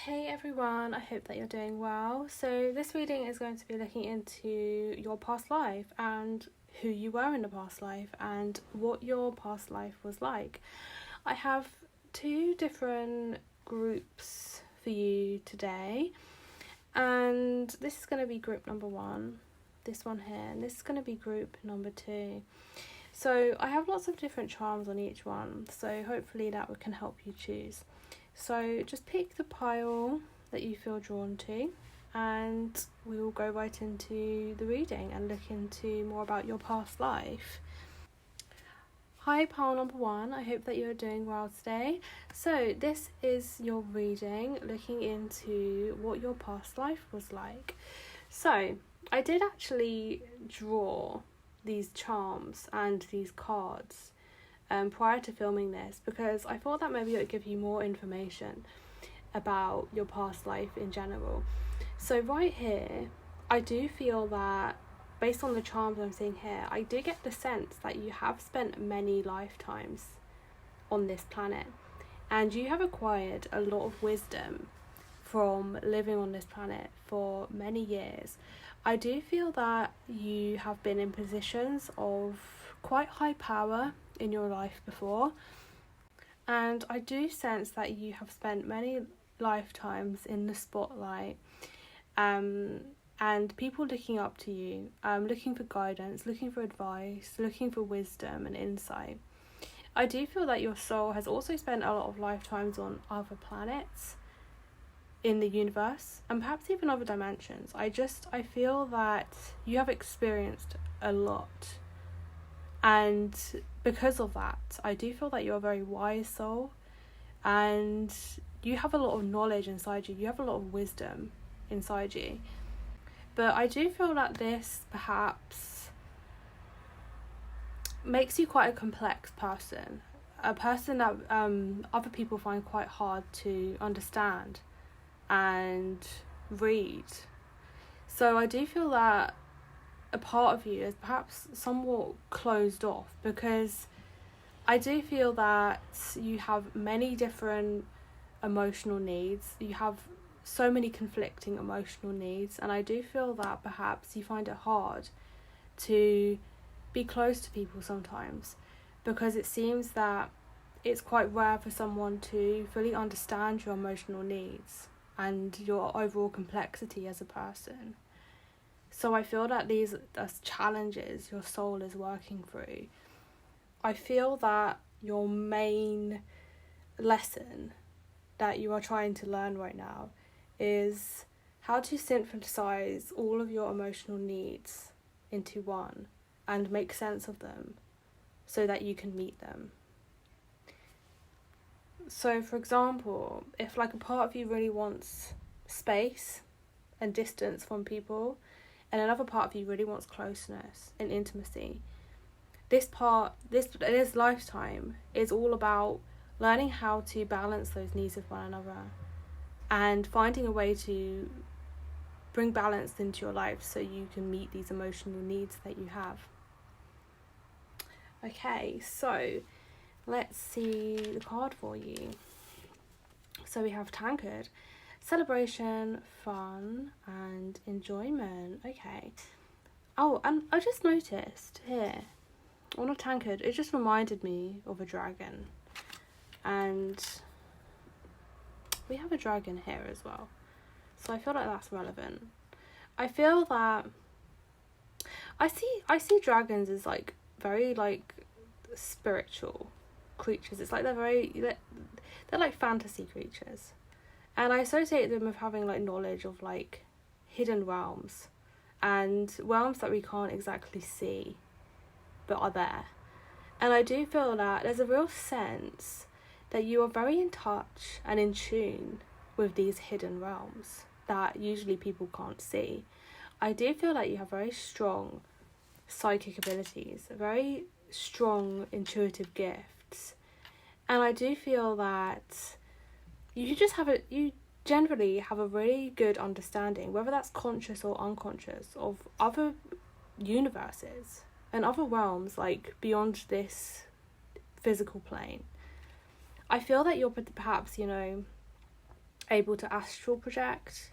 Hey everyone, I hope that you're doing well. So this reading is going to be looking into your past life and who you were in the past life and what your past life was like. I have two different groups for you today, and this is going to be group number 1, this one here, and this is going to be group number 2. So I have lots of different charms on each one, so hopefully that can help you choose. So just pick the pile that you feel drawn to, and we will go right into the reading and look into more about your past life. Hi pile number 1, I hope that you're doing well today. So this is your reading looking into what your past life was like. So I did actually draw these charms and these cards prior to filming this, because I thought that maybe it would give you more information about your past life in general. So right here, I do feel that based on the charms I'm seeing here, I do get the sense that you have spent many lifetimes on this planet, and you have acquired a lot of wisdom from living on this planet for many years. I do feel that you have been in positions of quite high power in your life before, and I do sense that you have spent many lifetimes in the spotlight, and people looking up to you, looking for guidance, looking for advice, looking for wisdom and insight. I do feel that your soul has also spent a lot of lifetimes on other planets in the universe, and perhaps even other dimensions. I feel that you have experienced a lot, and because of that, I do feel that you're a very wise soul, and you have a lot of knowledge inside you. You have a lot of wisdom inside you. But I do feel that this perhaps makes you quite a complex person, a person that other people find quite hard to understand and read. So I do feel that a part of you is perhaps somewhat closed off, because I do feel that you have many different emotional needs. You have so many conflicting emotional needs, and I do feel that perhaps you find it hard to be close to people sometimes, because it seems that it's quite rare for someone to fully understand your emotional needs and your overall complexity as a person. So I feel that these are challenges your soul is working through. I feel that your main lesson that you are trying to learn right now is how to synthesize all of your emotional needs into one and make sense of them so that you can meet them. So for example, if like a part of you really wants space and distance from people, and another part of you really wants closeness and intimacy, this lifetime is all about learning how to balance those needs with one another and finding a way to bring balance into your life so you can meet these emotional needs that you have. Okay, so let's see the card for you. So we have Tankard. Celebration, fun, and enjoyment. Okay. Oh, and I just noticed here on a tankard, it just reminded me of a dragon. And we have a dragon here as well. So I feel like that's relevant. I feel that I see dragons as like very like spiritual creatures. It's like they're like fantasy creatures. And I associate them with having like knowledge of like hidden realms and realms that we can't exactly see but are there. And I do feel that there's a real sense that you are very in touch and in tune with these hidden realms that usually people can't see. I do feel like you have very strong psychic abilities, very strong intuitive gifts. And I do feel that you generally have a really good understanding, whether that's conscious or unconscious, of other universes and other realms like beyond this physical plane. I feel that you're perhaps, able to astral project.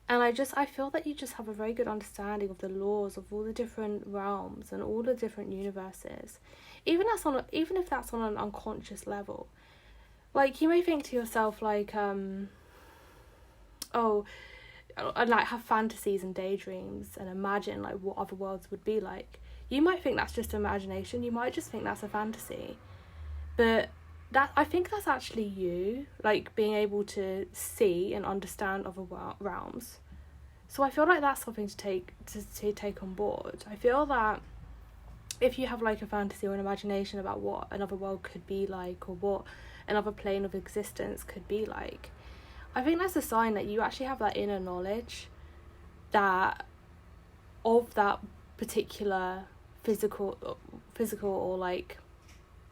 And I feel that you just have a very good understanding of the laws of all the different realms and all the different universes. Even if that's on an unconscious level. Like, you may think to yourself, like, and like have fantasies and daydreams and imagine like what other worlds would be like. You might think that's just imagination, you might just think that's a fantasy. But I think that's actually you, like, being able to see and understand other realms. So I feel like that's something to take on board. I feel that if you have like a fantasy or an imagination about what another world could be like, or what another plane of existence could be like, I think that's a sign that you actually have that inner knowledge that of that particular physical or like,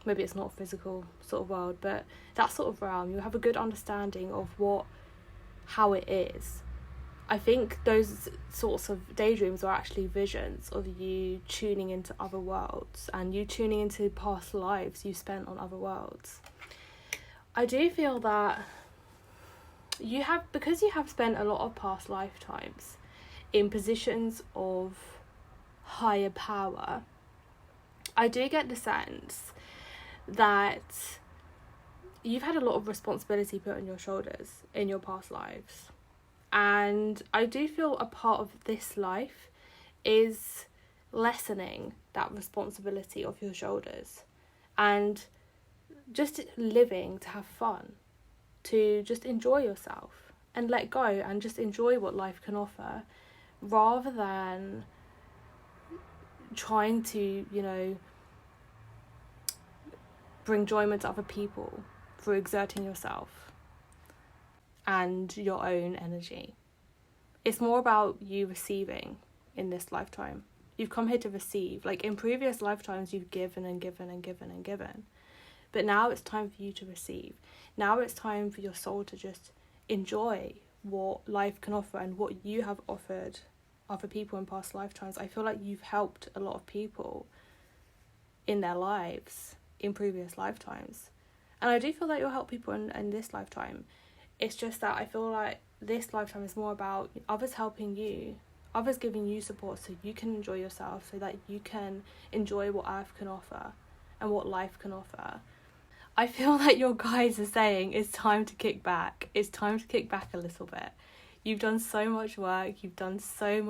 maybe it's not a physical sort of world, but that sort of realm. You have a good understanding of how it is. I think those sorts of daydreams are actually visions of you tuning into other worlds and you tuning into past lives you spent on other worlds. I do feel that because you have spent a lot of past lifetimes in positions of higher power, I do get the sense that you've had a lot of responsibility put on your shoulders in your past lives. And I do feel a part of this life is lessening that responsibility off your shoulders and just living to have fun, to just enjoy yourself and let go and just enjoy what life can offer, rather than trying to, bring enjoyment to other people through exerting yourself and your own energy. It's more about you receiving in this lifetime. You've come here to receive. Like, in previous lifetimes, you've given and given and given and given. But now it's time for you to receive. Now it's time for your soul to just enjoy what life can offer and what you have offered other people in past lifetimes. I feel like you've helped a lot of people in their lives in previous lifetimes. And I do feel that you'll help people in this lifetime. It's just that I feel like this lifetime is more about others helping you, others giving you support so you can enjoy yourself, so that you can enjoy what Earth can offer and what life can offer. I feel like your guides are saying it's time to kick back. It's time to kick back a little bit. You've done so much work. You put in so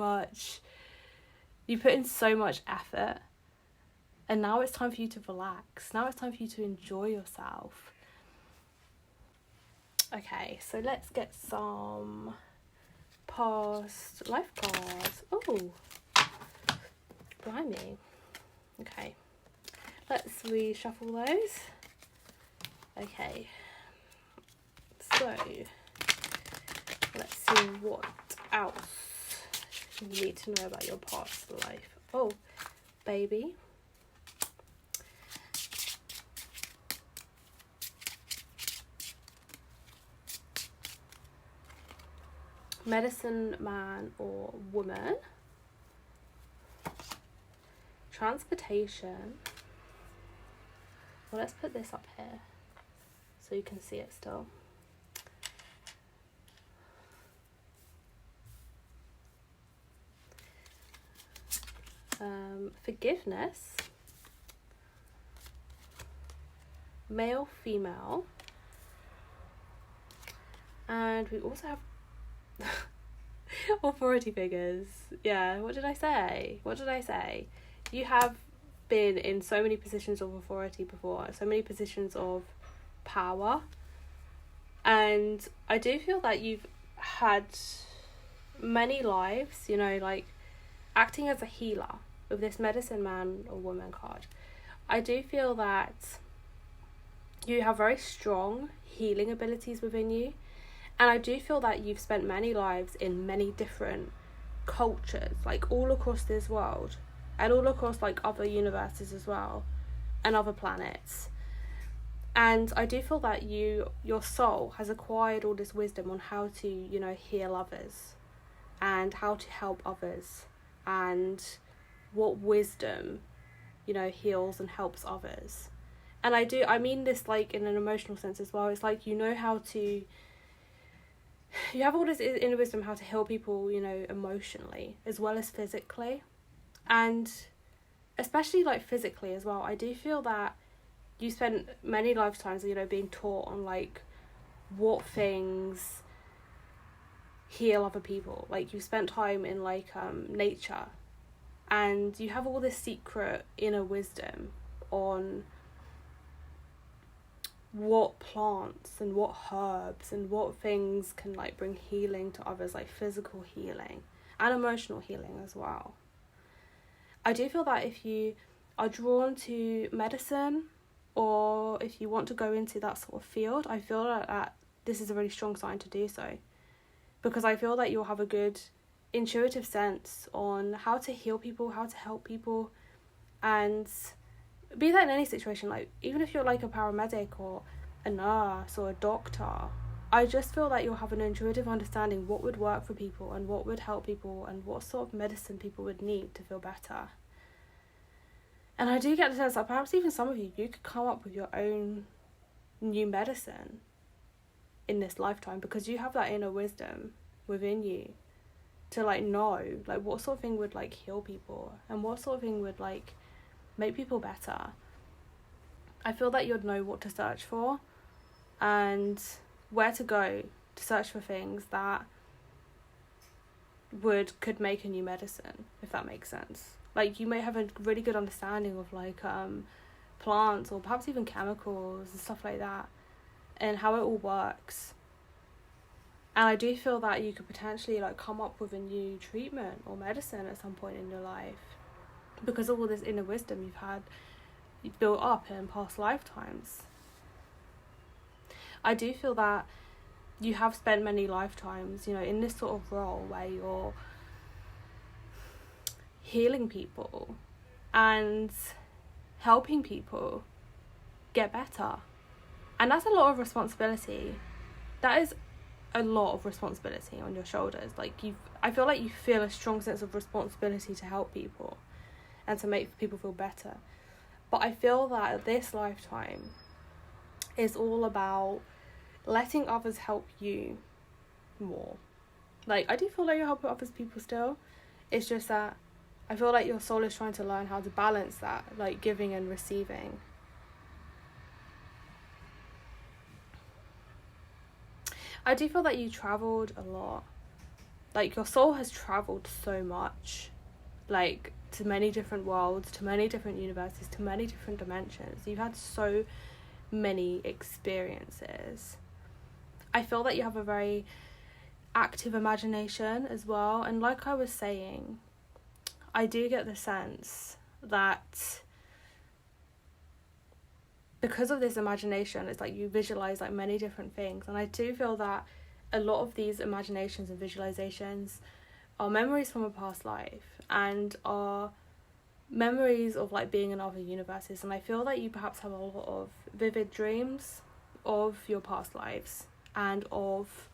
much effort. And now it's time for you to relax. Now it's time for you to enjoy yourself. Okay, so let's get some past life cards. Oh, blimey. Okay, let's reshuffle those. Okay, so let's see what else you need to know about your past life. Oh, baby. Medicine man or woman. Transportation. Well, let's put this up here so you can see it still. Forgiveness. Male, female. And we also have authority figures. Yeah, what did I say? You have been in so many positions of authority before, so many positions of power, and I do feel that you've had many lives, like acting as a healer with this medicine man or woman card. I do feel that you have very strong healing abilities within you. And I do feel that you've spent many lives in many different cultures, like all across this world, and all across like other universes as well, and other planets. And I do feel that your soul has acquired all this wisdom on how to, heal others, and how to help others, and what wisdom, heals and helps others. And I mean this like in an emotional sense as well. It's like, how to you have all this inner wisdom how to heal people, you know, emotionally as well as physically. And especially like physically as well, I do feel that you spent many lifetimes, you know, being taught on like what things heal other people. Like you spent time in like nature, and you have all this secret inner wisdom on what plants and what herbs and what things can like bring healing to others, like physical healing and emotional healing as well. I do feel that if you are drawn to medicine, or if you want to go into that sort of field, I feel that this is a really strong sign to do so, because I feel that you'll have a good intuitive sense on how to heal people, how to help people, and be that in any situation, like even if you're like a paramedic or a nurse or a doctor, I just feel that you'll have an intuitive understanding what would work for people and what would help people and what sort of medicine people would need to feel better. And I do get the sense that perhaps even some of you could come up with your own new medicine in this lifetime, because you have that inner wisdom within you to like know like what sort of thing would like heal people and what sort of thing would like make people better. I feel that you'd know what to search for and where to go to search for things that could make a new medicine, if that makes sense. Like you may have a really good understanding of like plants or perhaps even chemicals and stuff like that, and how it all works. And I do feel that you could potentially like come up with a new treatment or medicine at some point in your life, because of all this inner wisdom you've built up in past lifetimes. I do feel that you have spent many lifetimes, you know, in this sort of role where you're healing people and helping people get better. And that's a lot of responsibility. That is a lot of responsibility on your shoulders. Like I feel like you feel a strong sense of responsibility to help people and to make people feel better. But I feel that this lifetime is all about letting others help you more. Like I do feel like you're helping other people still. It's just that I feel like your soul is trying to learn how to balance that, like giving and receiving. I do feel that you travelled a lot. Like your soul has travelled so much, like to many different worlds, to many different universes, to many different dimensions. You've had so many experiences. I feel that you have a very active imagination as well. And like I was saying, I do get the sense that because of this imagination, it's like you visualize like many different things. And I do feel that a lot of these imaginations and visualizations are memories from a past life and are memories of like being in other universes. And I feel that you perhaps have a lot of vivid dreams of your past lives and of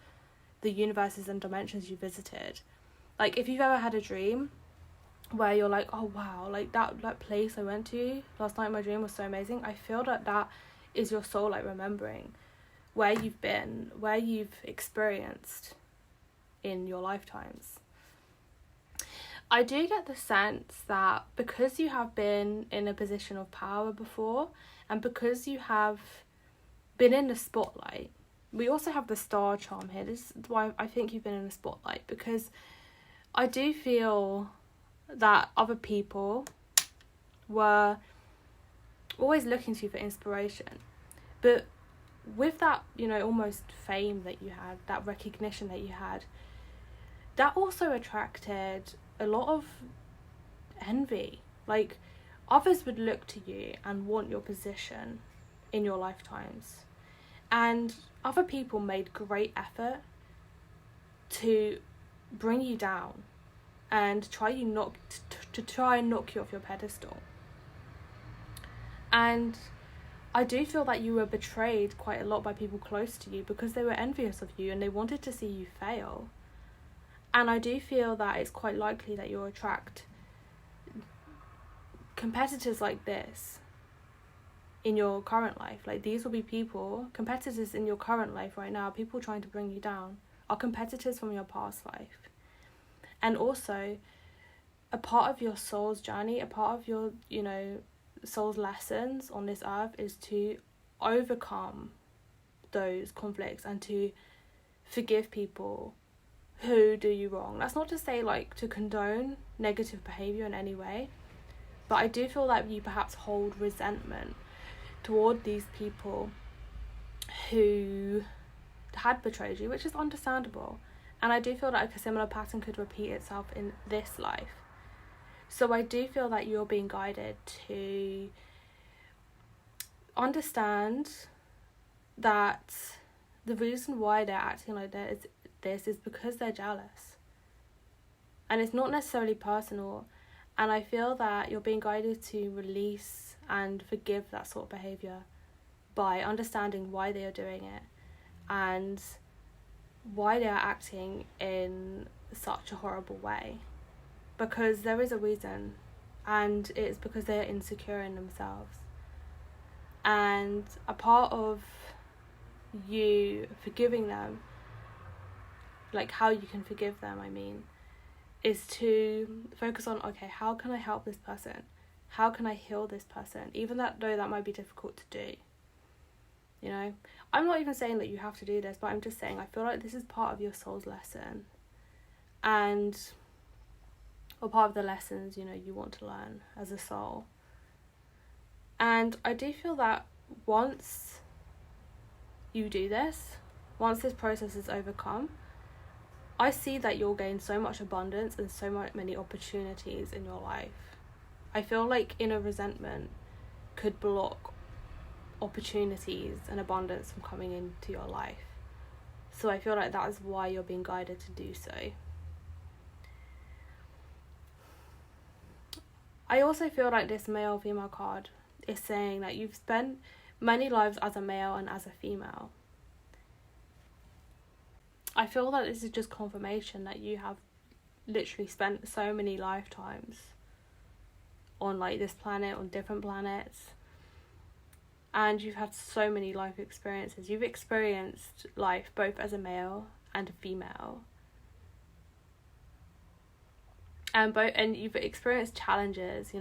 the universes and dimensions you visited. Like if you've ever had a dream where you're like, oh wow, like that place I went to last night in my dream was so amazing, I feel that is your soul like remembering where you've been, where you've experienced in your lifetimes. I do get the sense that because you have been in a position of power before, and because you have been in the spotlight, we also have the star charm here. This is why I think you've been in the spotlight, because I do feel that other people were always looking to you for inspiration. But with that, you know, almost fame that you had, that recognition that you had, that also attracted a lot of envy. Like others would look to you and want your position in your lifetimes, and other people made great effort to bring you down and try and knock you off your pedestal. And I do feel that you were betrayed quite a lot by people close to you, because they were envious of you and they wanted to see you fail. And I do feel that it's quite likely that you'll attract competitors like this in your current life. Like these will be people, competitors in your current life right now, people trying to bring you down, are competitors from your past life. And also, a part of your soul's journey, a part of your, soul's lessons on this earth is to overcome those conflicts and to forgive people who do you wrong. That's not to say to condone negative behaviour in any way, but I do feel like you perhaps hold resentment toward these people who had betrayed you, which is understandable. And I do feel like a similar pattern could repeat itself in this life. So I do feel that you're being guided to understand that the reason why they're acting like this is because they're jealous. And it's not necessarily personal. And I feel that you're being guided to release and forgive that sort of behaviour by understanding why they are doing it and why they are acting in such a horrible way. Because there is a reason, and it's because they're insecure in themselves. And a part of you forgiving them, how you can forgive them, is to focus on, okay, how can I help this person? How can I heal this person? Even though that might be difficult to do. I'm not even saying that you have to do this, but I'm just saying I feel like this is part of your soul's lesson. Or part of the lessons, you want to learn as a soul. And I do feel that once you do this, once this process is overcome, I see that you'll gain so much abundance and so many opportunities in your life. I feel like inner resentment could block opportunities and abundance from coming into your life. So I feel like that is why you're being guided to do so. I also feel like this male-female card is saying that you've spent many lives as a male and as a female. I feel that this is just confirmation that you have literally spent so many lifetimes on this planet, on different planets. And you've had so many life experiences. You've experienced life both as a male and a female. And you've experienced challenges,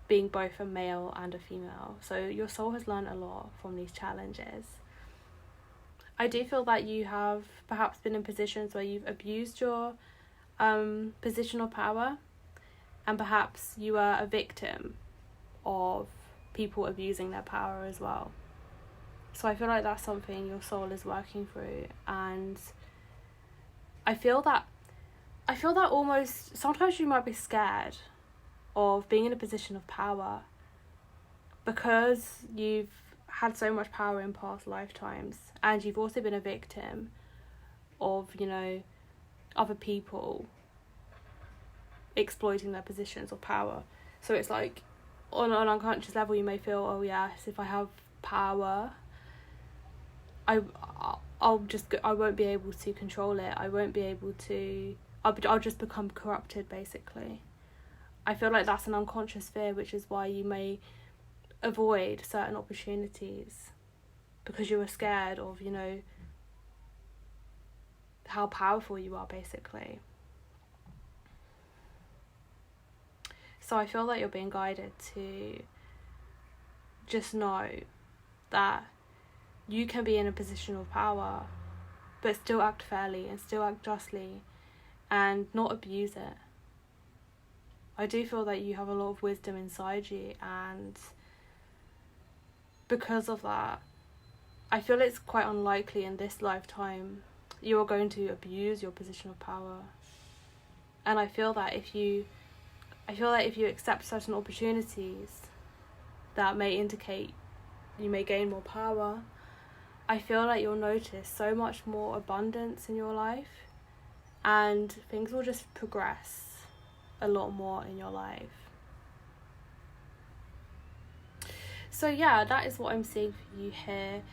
being both a male and a female. So your soul has learned a lot from these challenges. I do feel that you have perhaps been in positions where you've abused your position of power, and perhaps you are a victim of people abusing their power as well. So I feel like that's something your soul is working through. And I feel that almost sometimes you might be scared of being in a position of power because you've had so much power in past lifetimes, and you've also been a victim of other people exploiting their positions of power. So it's on an unconscious level you may feel, oh yes, if I have power, I won't be able to control it. I won't be able to. I'll just become corrupted, basically. I feel like that's an unconscious fear, which is why you may avoid certain opportunities, because you were scared of, how powerful you are, basically. So I feel that you're being guided to just know that you can be in a position of power, but still act fairly and still act justly and not abuse it. I do feel that you have a lot of wisdom inside you, and because of that, I feel it's quite unlikely in this lifetime you are going to abuse your position of power. And I feel that if you accept certain opportunities that may indicate you may gain more power, I feel like you'll notice so much more abundance in your life, and things will just progress a lot more in your life. So yeah, that is what I'm seeing for you here,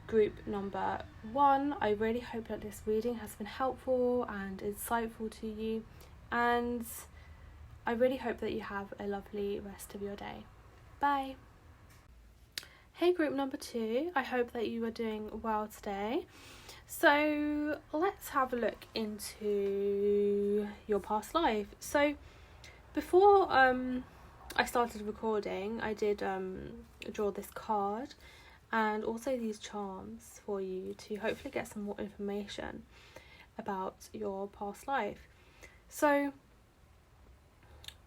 group number 1. I really hope that this reading has been helpful and insightful to you, and I really hope that you have a lovely rest of your day. Bye. Hey group number 2, I hope that you are doing well today. So let's have a look into your past life. So before I started recording, I did draw this card and also these charms for you to hopefully get some more information about your past life. So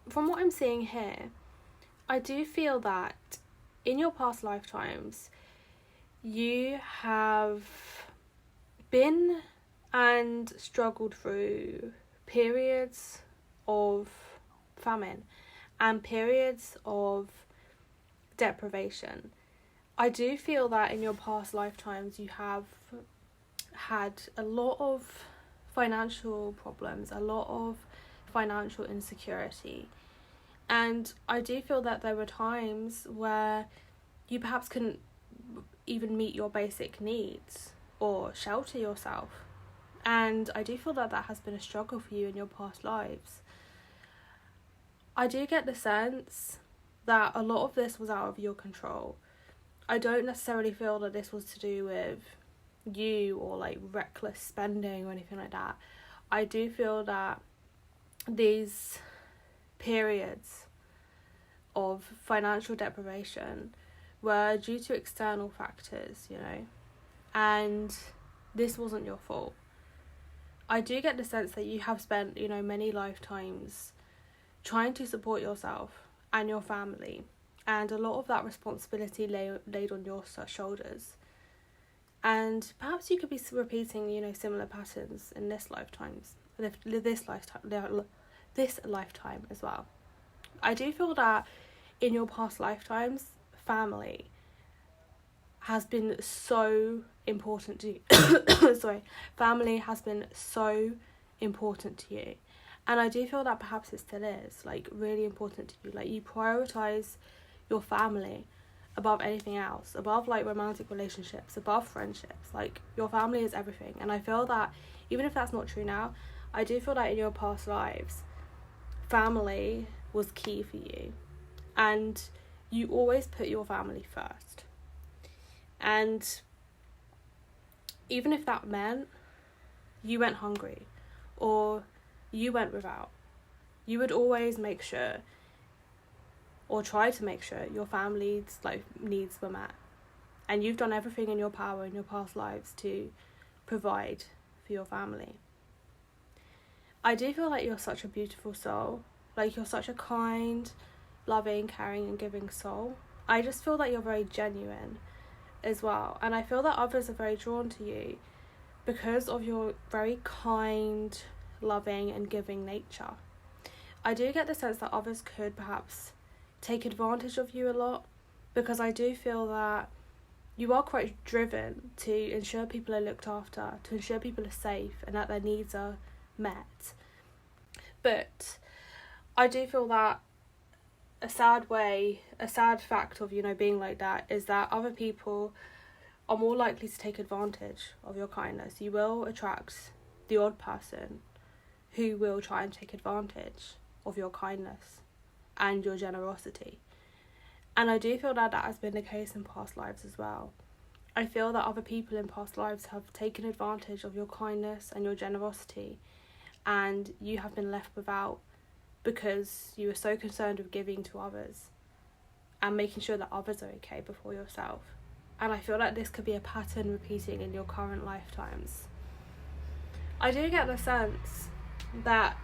from what I'm seeing here, I do feel that in your past lifetimes you have been and struggled through periods of famine and periods of deprivation. I do feel that in your past lifetimes you have had a lot of financial problems, a lot of financial insecurity, and I do feel that there were times where you perhaps couldn't even meet your basic needs or shelter yourself, and I do feel that that has been a struggle for you in your past lives. I do get the sense that a lot of this was out of your control. I don't necessarily feel that this was to do with you or like reckless spending or anything like that. I do feel that these periods of financial deprivation were due to external factors, and this wasn't your fault. I do get the sense that you have spent, many lifetimes trying to support yourself and your family, and a lot of that responsibility laid on your shoulders. And perhaps you could be repeating, similar patterns in this lifetime as well. I do feel that in your past lifetimes, family has been so important to you. Family has been so important to you. And I do feel that perhaps it still is, really important to you. You prioritise your family above anything else, above, romantic relationships, above friendships. Your family is everything. And I feel that, even if that's not true now, I do feel that in your past lives, family was key for you. And you always put your family first. And even if that meant you went hungry or you went without, you would always make sure, or try to make sure, your family's needs were met. And you've done everything in your power in your past lives to provide for your family. I do feel like you're such a beautiful soul. You're such a kind, loving, caring and giving soul. I just feel that you're very genuine as well. And I feel that others are very drawn to you because of your very kind, loving and giving nature. I do get the sense that others could perhaps take advantage of you a lot, because I do feel that you are quite driven to ensure people are looked after, to ensure people are safe and that their needs are met. But I do feel that a sad fact of, being like that is that other people are more likely to take advantage of your kindness. You will attract the odd person who will try and take advantage of your kindness and your generosity. And I do feel that that has been the case in past lives as well. I feel that other people in past lives have taken advantage of your kindness and your generosity, and you have been left without because you were so concerned with giving to others and making sure that others are okay before yourself. And I feel like this could be a pattern repeating in your current lifetimes. I do get the sense that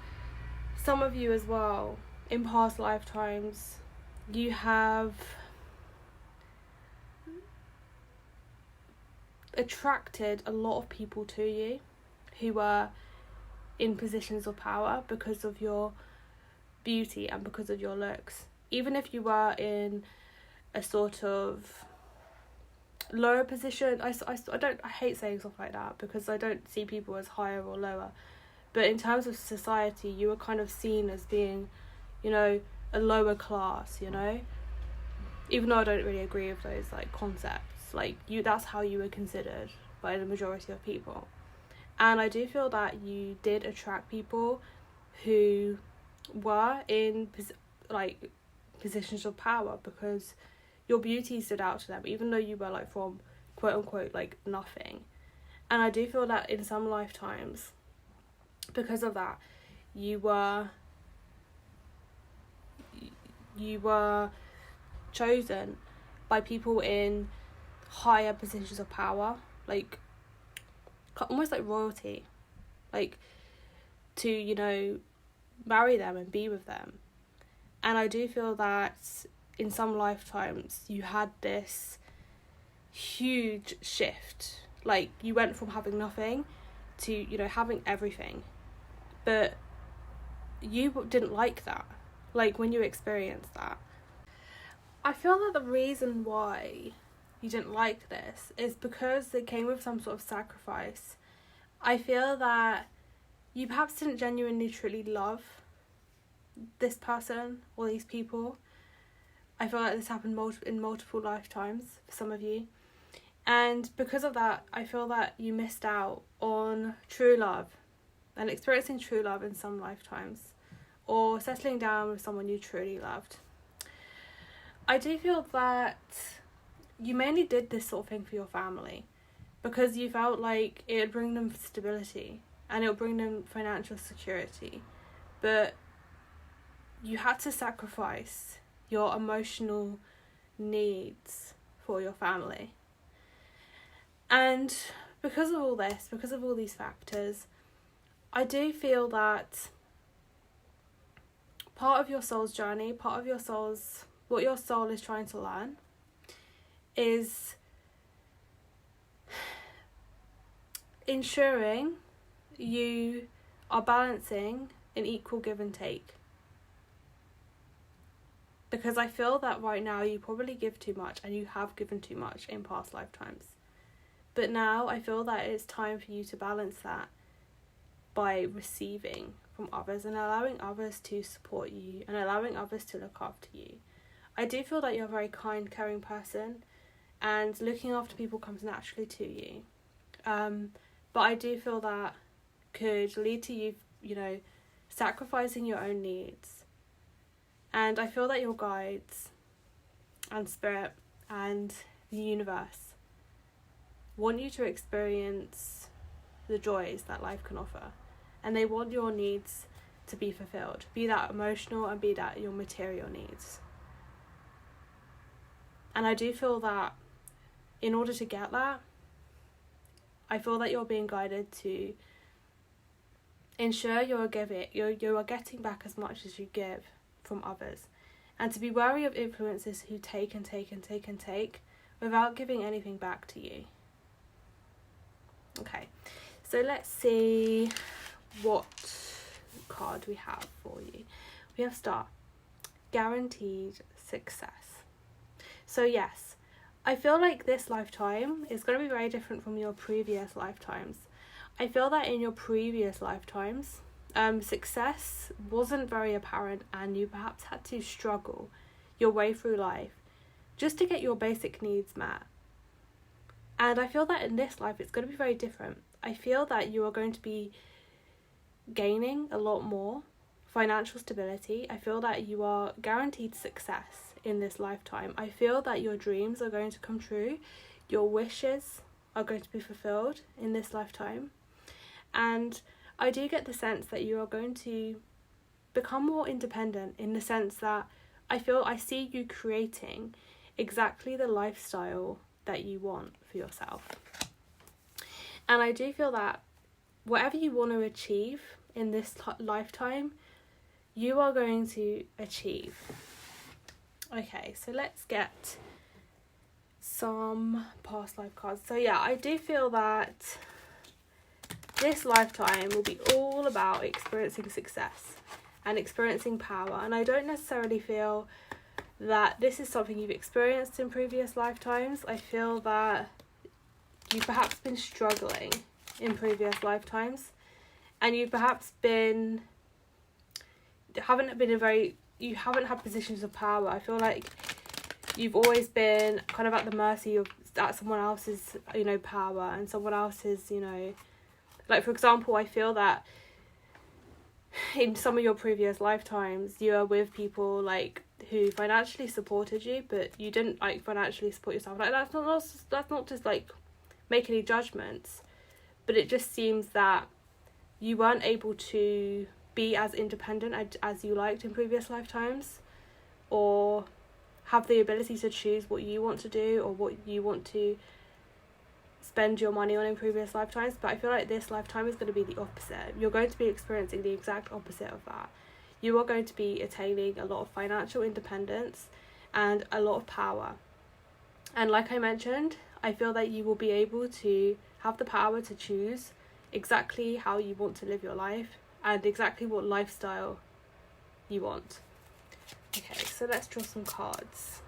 some of you as well, in past lifetimes, you have attracted a lot of people to you who were in positions of power because of your beauty and because of your looks. Even if you were in a sort of lower position, I hate saying stuff like that because I don't see people as higher or lower, but in terms of society, you were kind of seen as being, a lower class, even though I don't really agree with those concepts. That's how you were considered by the majority of people. And I do feel that you did attract people who were in positions of power because your beauty stood out to them, even though you were from quote unquote nothing. And I do feel that in some lifetimes, because of that, you were chosen by people in higher positions of power, like almost like royalty, like to, you know, marry them and be with them. And I do feel that in some lifetimes you had this huge shift, like you went from having nothing to, you know, having everything. But you didn't like that, like when you experienced that. I feel that the reason why you didn't like this is because it came with some sort of sacrifice. I feel that you perhaps didn't genuinely truly love this person or these people. I feel like this happened in multiple lifetimes for some of you. And because of that, I feel that you missed out on true love and experiencing true love in some lifetimes, or settling down with someone you truly loved. I do feel that you mainly did this sort of thing for your family because you felt like it would bring them stability and it would bring them financial security. But you had to sacrifice your emotional needs for your family. And because of all this, because of all these factors, I do feel that part of your soul's journey, part of your soul's, what your soul is trying to learn is ensuring you are balancing an equal give and take. Because I feel that right now you probably give too much and you have given too much in past lifetimes. But now I feel that it's time for you to balance that by receiving from others and allowing others to support you and allowing others to look after you. I do feel that you're a very kind, caring person and looking after people comes naturally to you. But I do feel that could lead to you, you know, sacrificing your own needs. And I feel that your guides and spirit and the universe want you to experience the joys that life can offer. And they want your needs to be fulfilled, be that emotional and be that your material needs. And I do feel that in order to get that, I feel that you're being guided to ensure you are getting back as much as you give from others, and to be wary of influences who take and take and take and take without giving anything back to you. Okay, so let's see what card we have for you. We have Star, guaranteed success. So yes, I feel like this lifetime is going to be very different from your previous lifetimes. I feel that in your previous lifetimes, success wasn't very apparent and you perhaps had to struggle your way through life just to get your basic needs met. And I feel that in this life it's going to be very different. I feel that you are going to be gaining a lot more financial stability. I feel that you are guaranteed success in this lifetime. I feel that your dreams are going to come true. Your wishes are going to be fulfilled in this lifetime. And I do get the sense that you are going to become more independent, in the sense that I see you creating exactly the lifestyle that you want for yourself. And I do feel that whatever you want to achieve in this lifetime, you are going to achieve. Okay, so let's get some past life cards. So yeah, I do feel that this lifetime will be all about experiencing success and experiencing power. And I don't necessarily feel that this is something you've experienced in previous lifetimes. I feel that you've perhaps been struggling in previous lifetimes, and you've perhaps you haven't had positions of power. I feel like you've always been kind of at the mercy of someone else's, you know, power and someone else's, you know, like for example, I feel that in some of your previous lifetimes you are with people like who financially supported you, but you didn't like financially support yourself. Like that's not just like make any judgments, but it just seems that you weren't able to be as independent as you liked in previous lifetimes, or have the ability to choose what you want to do or what you want to spend your money on in previous lifetimes. But I feel like this lifetime is going to be the opposite. You're going to be experiencing the exact opposite of that. You are going to be attaining a lot of financial independence and a lot of power. And like I mentioned, I feel that you will be able to have the power to choose exactly how you want to live your life and exactly what lifestyle you want. Okay, so let's draw some cards.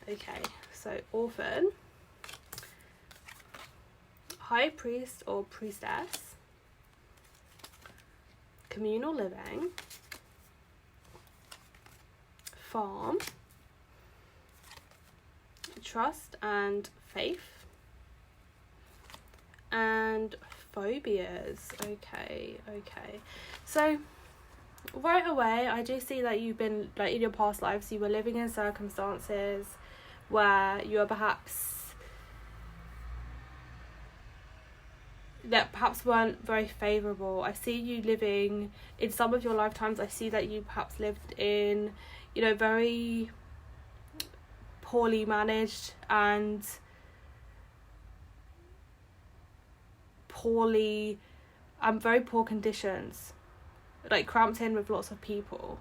Okay, so Orphan, High Priest or Priestess, Communal Living, Farm, Trust and Faith, and Phobias. Okay. So right away, I do see that you've been, like, in your past lives, you were living in circumstances where you are that perhaps weren't very favourable. I see you living, in some of your lifetimes, I see that you perhaps lived in, very poorly managed and very poor conditions, like cramped in with lots of people.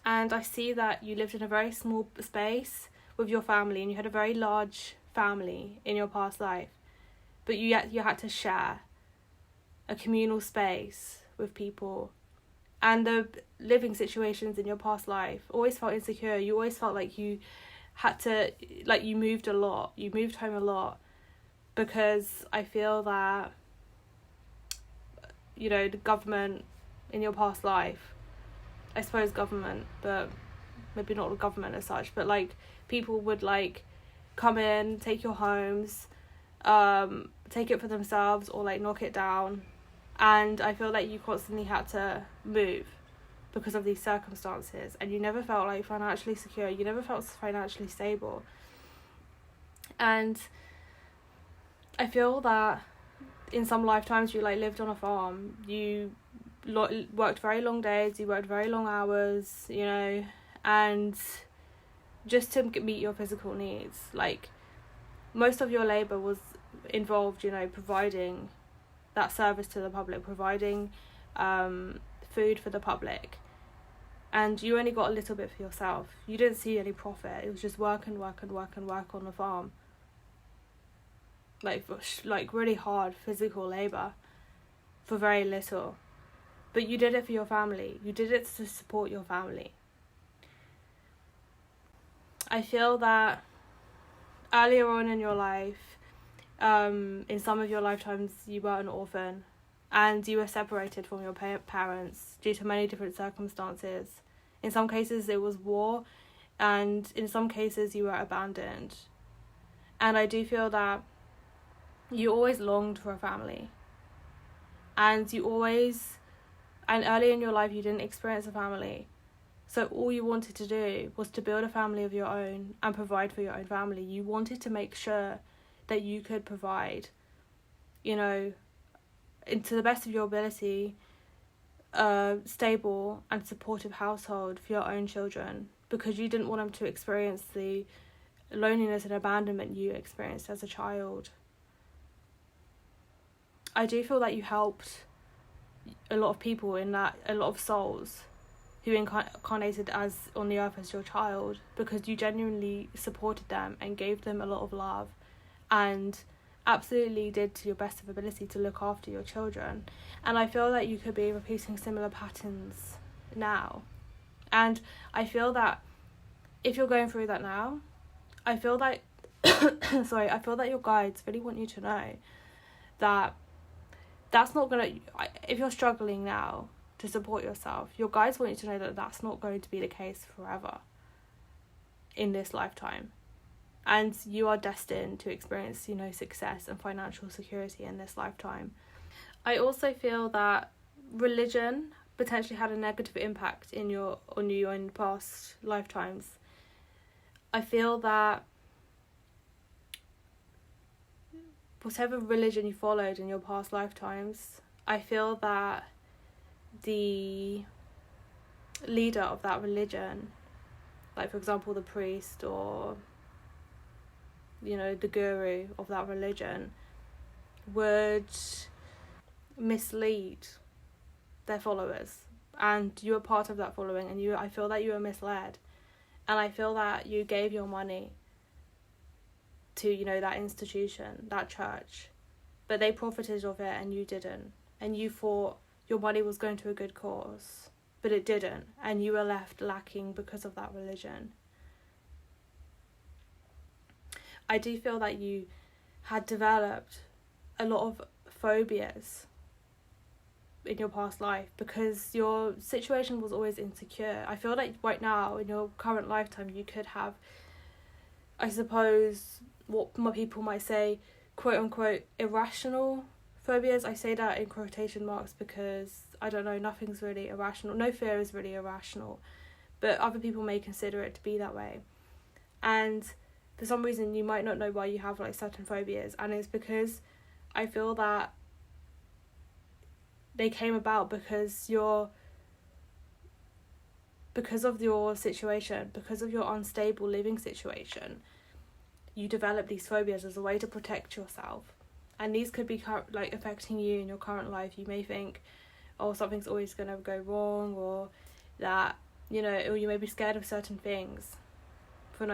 And I see that you lived in a very small space with your family, and you had a very large family in your past life, but you had to share a communal space with people. And the living situations in your past life always felt insecure. You always felt like you had to, like, you moved a lot. You moved home a lot, because I feel that, the government in your past life, I suppose government, but maybe not the government as such, but like people would like come in, take your homes, take it for themselves, or like knock it down. And I feel like you constantly had to move because of these circumstances, and you never felt like financially secure, you never felt financially stable. And I feel that in some lifetimes you like lived on a farm, you worked very long days, you worked very long hours, and just to meet your physical needs. Like, most of your labour was involved, providing that service to the public, providing food for the public, and you only got a little bit for yourself. You didn't see any profit. It was just work on the farm, like really hard physical labour for very little. But you did it for your family. You did it to support your family. I feel that earlier on in your life, in some of your lifetimes, you were an orphan, and you were separated from your parents due to many different circumstances. In some cases it was war, and in some cases you were abandoned. And I do feel that you always longed for a family, and early in your life you didn't experience a family, so all you wanted to do was to build a family of your own and provide for your own family. You wanted to make sure that you could provide, to the best of your ability, a stable and supportive household for your own children, because you didn't want them to experience the loneliness and abandonment you experienced as a child. I do feel that you helped a lot of people in that, a lot of souls who incarnated as on the earth as your child, because you genuinely supported them and gave them a lot of love, and absolutely did to your best of ability to look after your children. And I feel that you could be repeating similar patterns now. And I feel that if you're going through that now, I feel that I feel that your guides really want you to know that that's not gonna, if you're struggling now to support yourself, your guides want you to know that that's not going to be the case forever in this lifetime. And you are destined to experience, success and financial security in this lifetime. I also feel that religion potentially had a negative impact on you in past lifetimes. I feel that whatever religion you followed in your past lifetimes, I feel that the leader of that religion, like for example the priest or, you know, the guru of that religion, would mislead their followers, and you were part of that following, and I feel that you were misled, and I feel that you gave your money to, you know, that institution, that church, but they profited of it and you didn't, and you thought your money was going to a good cause, but it didn't, and you were left lacking because of that religion. I do feel that you had developed a lot of phobias in your past life because your situation was always insecure. I feel like right now in your current lifetime you could have, I suppose, what my people might say, quote unquote, irrational phobias. I say that in quotation marks because, I don't know, nothing's really irrational. No fear is really irrational, but other people may consider it to be that way. And for some reason you might not know why you have like certain phobias, and it's because I feel that they came about because of your situation, because of your unstable living situation. You develop these phobias as a way to protect yourself, and these could be like affecting you in your current life. You may think, oh, something's always going to go wrong, or that, you know, or you may be scared of certain things for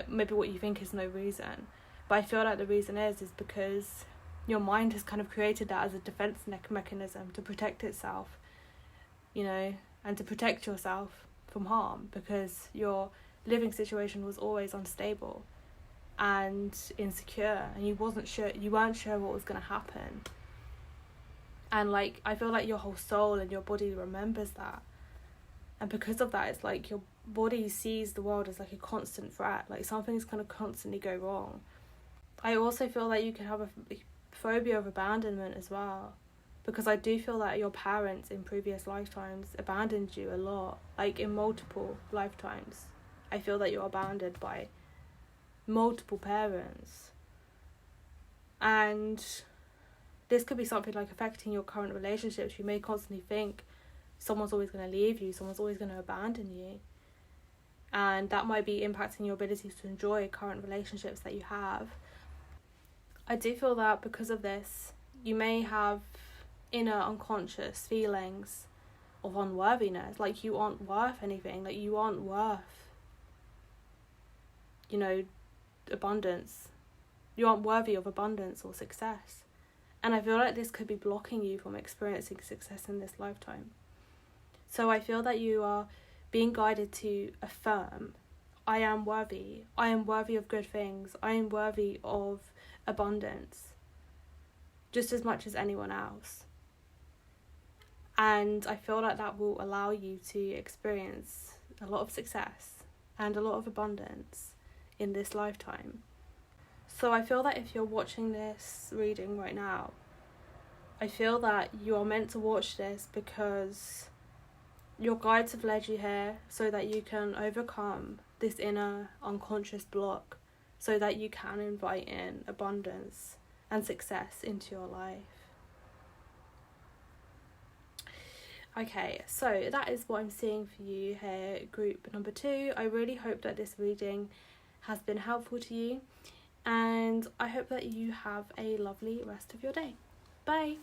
maybe what you think is no reason. But I feel like the reason is because your mind has kind of created that as a defense mechanism to protect itself, you know, and to protect yourself from harm, because your living situation was always unstable and insecure, and you weren't sure what was going to happen. And like, I feel like your whole soul and your body remembers that, and because of that, it's like your body sees the world as like a constant threat, like something's going to constantly go wrong. I also feel that you can have a phobia of abandonment as well, because I do feel that your parents in previous lifetimes abandoned you a lot, like in multiple lifetimes. I feel that you're abandoned by multiple parents, and this could be something like affecting your current relationships. You may constantly think someone's always going to leave you, someone's always going to abandon you, and that might be impacting your ability to enjoy current relationships that you have. I do feel that because of this, you may have inner unconscious feelings of unworthiness, like you aren't worth anything, like you aren't worth, you know, abundance. You aren't worthy of abundance or success. And I feel like this could be blocking you from experiencing success in this lifetime. So I feel that you are being guided to affirm, I am worthy of good things, I am worthy of abundance, just as much as anyone else. And I feel like that will allow you to experience a lot of success and a lot of abundance in this lifetime. So I feel that if you're watching this reading right now, I feel that you are meant to watch this because your guides have led you here so that you can overcome this inner unconscious block, so that you can invite in abundance and success into your life. Okay, so that is what I'm seeing for you here, group number 2. I really hope that this reading has been helpful to you, and I hope that you have a lovely rest of your day. Bye!